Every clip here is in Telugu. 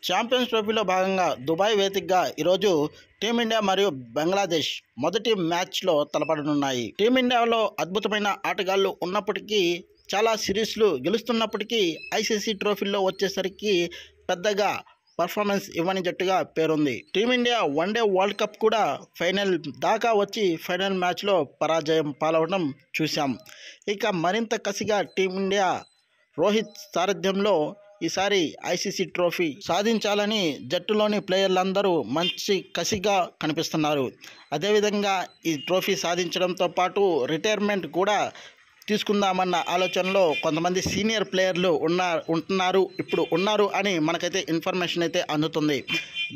ఛాంపియన్స్ ట్రోఫీలో భాగంగా దుబాయ్ వేదికగా ఈరోజు టీమిండియా మరియు బంగ్లాదేశ్ మొదటి మ్యాచ్లో తలపడనున్నాయి. టీమిండియాలో అద్భుతమైన ఆటగాళ్లు ఉన్నప్పటికీ, చాలా సిరీస్లు గెలుస్తున్నప్పటికీ ఐసీసీ ట్రోఫీల్లో వచ్చేసరికి పెద్దగా పర్ఫార్మెన్స్ ఇవ్వని జట్టుగా పేరుంది. టీమిండియా వన్డే వరల్డ్ కప్ కూడా ఫైనల్ దాకా వచ్చి ఫైనల్ మ్యాచ్లో పరాజయం పాలవడం చూశాం. ఇక మరింత కసిగా టీమిండియా రోహిత్ సారథ్యంలో ఈసారి ఐసీసీ ట్రోఫీ సాధించాలని జట్టులోని ప్లేయర్లందరూ మంచి కసిగా కనిపిస్తున్నారు. అదేవిధంగా ఈ ట్రోఫీ సాధించడంతో పాటు రిటైర్మెంట్ కూడా తీసుకుందామన్న ఆలోచనలో కొంతమంది సీనియర్ ప్లేయర్లు ఉన్నారు అని మనకైతే ఇన్ఫర్మేషన్ అయితే అందుతుంది.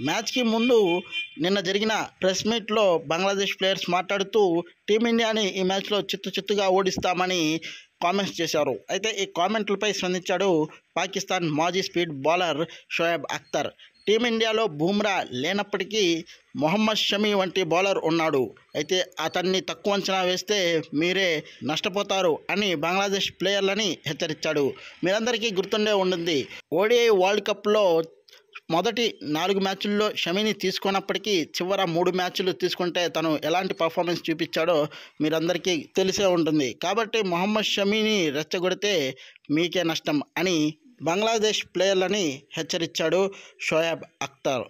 మ్యాచ్కి ముందు నిన్న జరిగిన ప్రెస్ మీట్లో బంగ్లాదేశ్ ప్లేయర్స్ మాట్లాడుతూ టీమిండియాని ఈ మ్యాచ్లో చిత్తుగా ఓడిస్తామని కామెంట్స్ చేశారు. అయితే ఈ కామెంట్లపై స్పందించాడు పాకిస్తాన్ మాజీ స్పీడ్ బౌలర్ షోయబ్ అఖ్తర్. టీమిండియాలో బుమ్రా లేనప్పటికీ మొహమ్మద్ షమి వంటి బౌలర్ ఉన్నాడు. అయితే అతన్ని తక్కువ అంచనా వేస్తే మీరే నష్టపోతారు అని బంగ్లాదేశ్ ప్లేయర్లని హెచ్చరించాడు. మీరందరికీ గుర్తుండే ఉంటుంది, ఓడిఐ వరల్డ్ కప్లో మొదటి 4 మ్యాచ్ల్లో షమిని తీసుకున్నప్పటికీ చివర 3 మ్యాచ్లు తీసుకుంటే తను ఎలాంటి పర్ఫార్మెన్స్ చూపించాడో మీరందరికీ తెలిసే ఉంటుంది. కాబట్టి మొహమ్మద్ షమిని రెచ్చగొడితే మీకే నష్టం అని బంగ్లాదేశ్ ప్లేయర్లని హెచ్చరించాడు షోయబ్ అఖ్తర్.